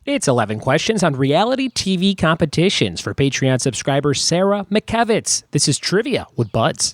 It's 11 questions on reality TV competitions for Patreon subscriber Sarah McKevitz. This is Trivia with Buds.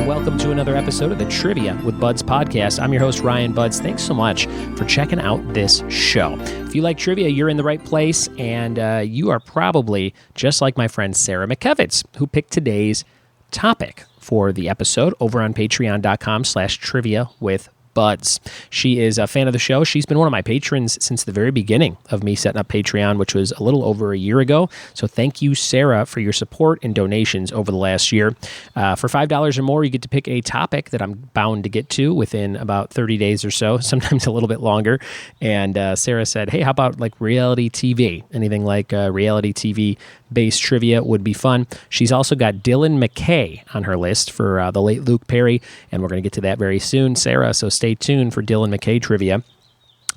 Welcome to another episode of the Trivia with Buds podcast. I'm your host, Ryan Buds. Thanks so much for checking out this show. If you like trivia, you're in the right place, and you are probably just like my friend Sarah McKevitz, who picked today's topic for the episode over on patreon.com/trivia with Buds. She is a fan of the show. She's been one of my patrons since the very beginning of me setting up Patreon, which was a little over a year ago. So thank you, Sarah, for your support and donations over the last year. For $5 or more, you get to pick a topic that I'm bound to get to within about 30 days or so, sometimes a little bit longer. And Sarah said, hey, how about like reality TV? Anything like reality TV-based trivia would be fun. She's also got Dylan McKay on her list for the late Luke Perry, and we're going to get to that very soon, Sarah. So stay tuned for Dylan McKay trivia.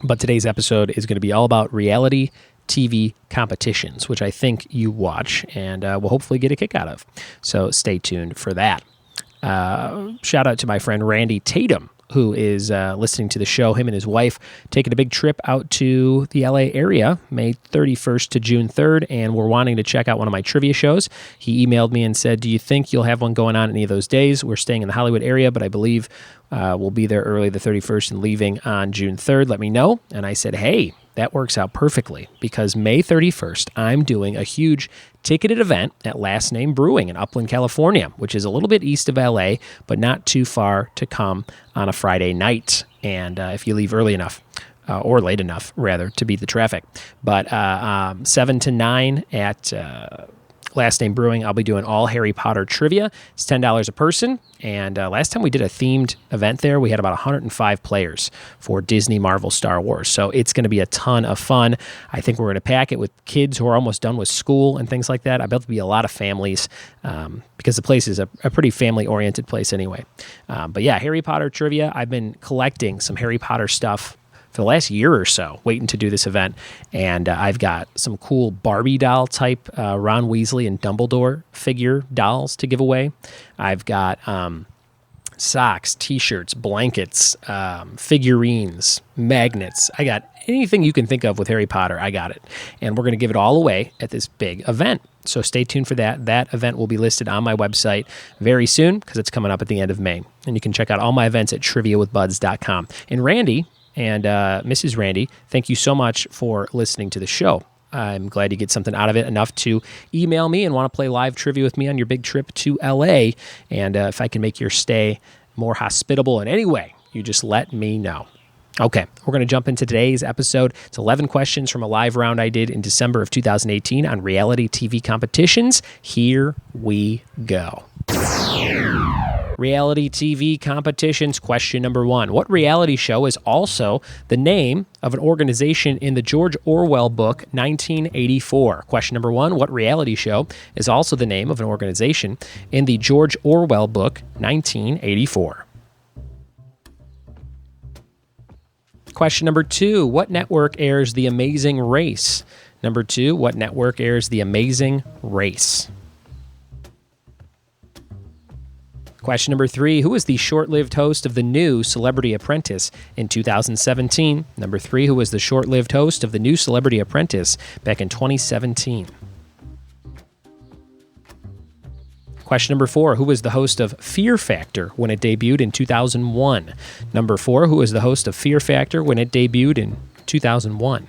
But today's episode is going to be all about reality TV competitions, which I think you watch and will hopefully get a kick out of. So stay tuned for that. Shout out to my friend Randy Tatum, who is listening to the show. Him and his wife taking a big trip out to the LA area, May 31st to June 3rd, and we're wanting to check out one of my trivia shows. He emailed me and said, do you think you'll have one going on any of those days? We're staying in the Hollywood area, but I believe we'll be there early the 31st and leaving on June 3rd. Let me know. And I said, hey, that works out perfectly because May 31st, I'm doing a huge ticketed event at Last Name Brewing in Upland, California, which is a little bit east of LA, but not too far to come on a Friday night. And if you leave early enough, or late enough, rather, to beat the traffic. But 7 to 9 at Last Name Brewing, I'll be doing all Harry Potter trivia. It's $10 a person. And last time we did a themed event there, we had about 105 players for Disney, Marvel, Star Wars. So it's going to be a ton of fun. I think we're going to pack it with kids who are almost done with school and things like that. I bet there'll be a lot of families because the place is a pretty family-oriented place anyway. But yeah, Harry Potter trivia. I've been collecting some Harry Potter stuff for the last year or so, waiting to do this event. And I've got some cool Barbie doll type Ron Weasley and Dumbledore figure dolls to give away. I've got socks, t-shirts, blankets, figurines, magnets. I got anything you can think of with Harry Potter, I got it. And we're going to give it all away at this big event. So stay tuned for that. That event will be listed on my website very soon because it's coming up at the end of May. And you can check out all my events at triviawithbuds.com. And Randy and Mrs. Randy, thank you so much for listening to the show. I'm glad you get something out of it enough to email me and want to play live trivia with me on your big trip to LA. And if I can make your stay more hospitable in any way, you just let me know. Okay, we're going to jump into today's episode. It's 11 questions from a live round I did in December of 2018 on reality TV competitions. Here we go. Reality TV competitions. Question number 1. What reality show is also the name of an organization in the George Orwell book, 1984? Question number 1. What reality show is also the name of an organization in the George Orwell book, 1984? Question number 2. What network airs The Amazing Race? Number 2. What network airs The Amazing Race? Question number 3, who was the short-lived host of the new Celebrity Apprentice in 2017? Number 3, who was the short-lived host of the new Celebrity Apprentice back in 2017? Question number 4, who was the host of Fear Factor when it debuted in 2001? Number 4, who was the host of Fear Factor when it debuted in 2001?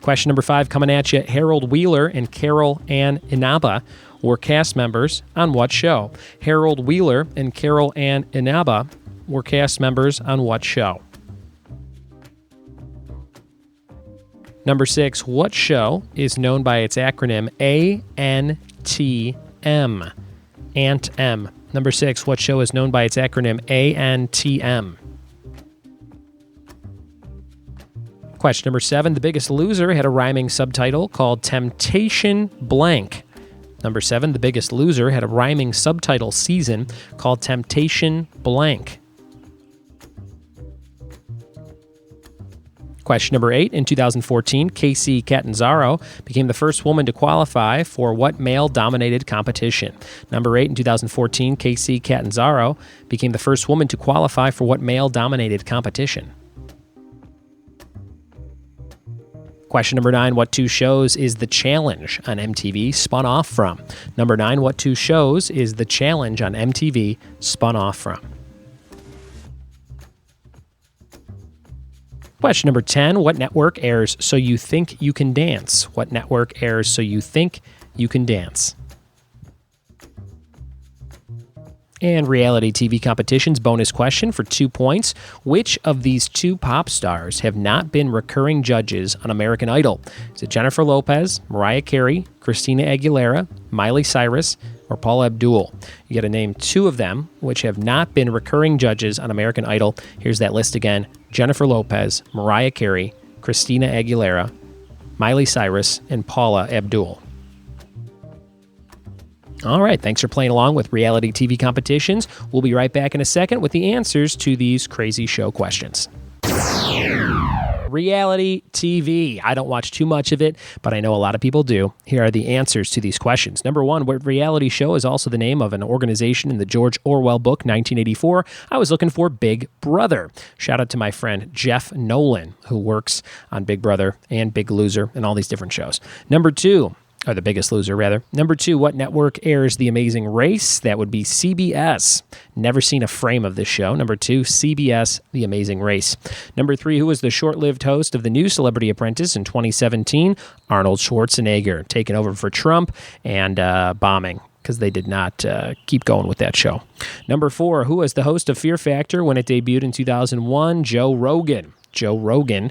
Question number 5, coming at you, Harold Wheeler and Carol Ann Inaba were cast members on what show? Harold Wheeler and Carol Ann Inaba were cast members on what show? Number 6, what show is known by its acronym ANTM? ANTM. Number 6, what show is known by its acronym ANTM? Question number 7, The Biggest Loser had a rhyming subtitle called Temptation Blank. Number 7, The Biggest Loser had a rhyming subtitle season called Temptation Blank. Question number 8. In 2014, Casey Catanzaro became the first woman to qualify for what male-dominated competition? Number 8. In 2014, Casey Catanzaro became the first woman to qualify for what male-dominated competition? Question number 9. What two shows is The Challenge on MTV spun off from? Number 9. What two shows is The Challenge on MTV spun off from? Question number 10. What network airs So You Think You Can Dance? What network airs So You Think You Can Dance? And reality TV competitions bonus question for 2 points. Which of these two pop stars have not been recurring judges on American Idol? Is it Jennifer Lopez, Mariah Carey, Christina Aguilera, Miley Cyrus, or Paula Abdul? You got to name 2 of them which have not been recurring judges on American Idol. Here's that list again. Jennifer Lopez, Mariah Carey, Christina Aguilera, Miley Cyrus, and Paula Abdul. All right, thanks for playing along with reality TV competitions. We'll be right back in a second with the answers to these crazy show questions. Reality TV. I don't watch too much of it, but I know a lot of people do. Here are the answers to these questions. Number 1, what reality show is also the name of an organization in the George Orwell book, 1984? I was looking for Big Brother. Shout out to my friend Jeff Nolan, who works on Big Brother and Big Loser and all these different shows. Number 2, or The Biggest Loser, rather. Number 2, what network airs The Amazing Race? That would be CBS. Never seen a frame of this show. Number 2, CBS, The Amazing Race. Number 3, who was the short-lived host of the new Celebrity Apprentice in 2017? Arnold Schwarzenegger, taking over for Trump and bombing, because they did not keep going with that show. Number 4, who was the host of Fear Factor when it debuted in 2001? Joe Rogan. Joe Rogan,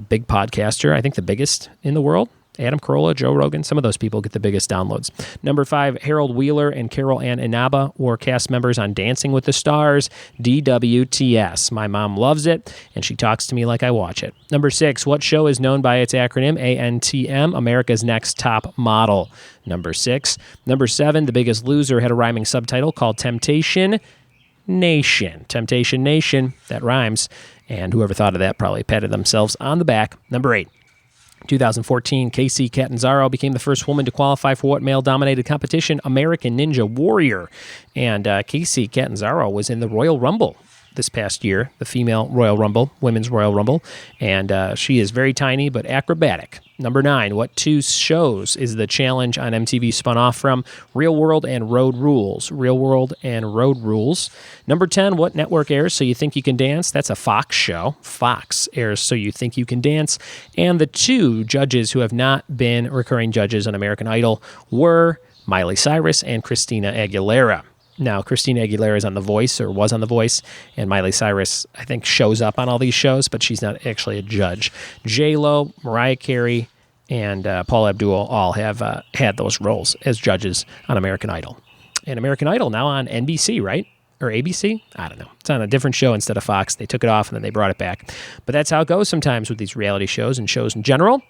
big podcaster, I think the biggest in the world. Adam Carolla, Joe Rogan, some of those people get the biggest downloads. Number 5, Harold Wheeler and Carol Ann Inaba were cast members on Dancing with the Stars, DWTS. My mom loves it, and she talks to me like I watch it. Number 6, what show is known by its acronym, ANTM, America's Next Top Model? Number 6. Number 7, The Biggest Loser had a rhyming subtitle called Temptation Nation. Temptation Nation, that rhymes, and whoever thought of that probably patted themselves on the back. Number 8. 2014, Casey Catanzaro became the first woman to qualify for what male-dominated competition? American Ninja Warrior. And Casey Catanzaro was in the Royal Rumble this past year, the female Royal Rumble, women's Royal Rumble, and she is very tiny but acrobatic. Number 9, what two shows is The Challenge on MTV spun off from? Real World and Road Rules. Real World and Road Rules. Number 10, what network airs So You Think You Can Dance? That's a Fox show. Fox airs So You Think You Can Dance. And the 2 judges who have not been recurring judges on American Idol were Miley Cyrus and Christina Aguilera. Now, Christina Aguilera is on The Voice, or was on The Voice, and Miley Cyrus, I think, shows up on all these shows, but she's not actually a judge. J-Lo, Mariah Carey, and Paula Abdul all have had those roles as judges on American Idol. And American Idol now on NBC, right? Or ABC? I don't know. It's on a different show instead of Fox. They took it off, and then they brought it back. But that's how it goes sometimes with these reality shows and shows in general.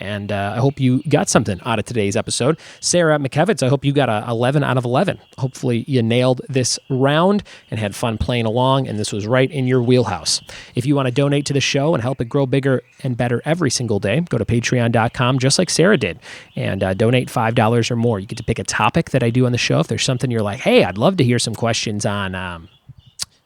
And I hope you got something out of today's episode. Sarah McKevitz, I hope you got a 11 out of 11. Hopefully you nailed this round and had fun playing along, and this was right in your wheelhouse. If you want to donate to the show and help it grow bigger and better every single day, go to patreon.com, just like Sarah did, and donate $5 or more. You get to pick a topic that I do on the show. If there's something you're like, hey, I'd love to hear some questions on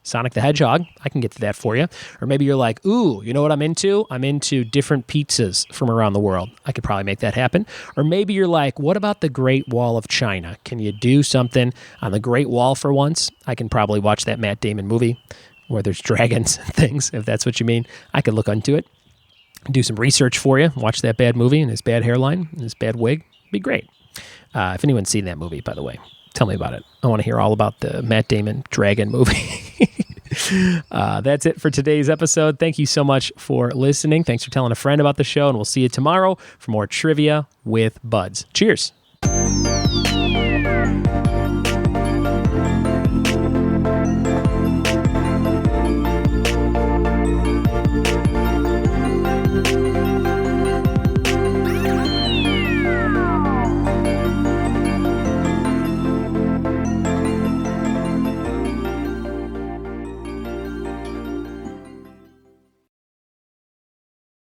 Sonic the Hedgehog, I can get to that for you. Or maybe you're like, ooh, you know what I'm into? I'm into different pizzas from around the world. I could probably make that happen. Or maybe you're like, what about the Great Wall of China? Can you do something on the Great Wall for once? I can probably watch that Matt Damon movie where there's dragons and things, if that's what you mean. I could look into it, do some research for you, watch that bad movie and his bad hairline and his bad wig. It'd be great. If anyone's seen that movie, by the way, tell me about it. I want to hear all about the Matt Damon dragon movie. That's it for today's episode. Thank you so much for listening. Thanks for telling a friend about the show, and we'll see you tomorrow for more Trivia with Buds. Cheers.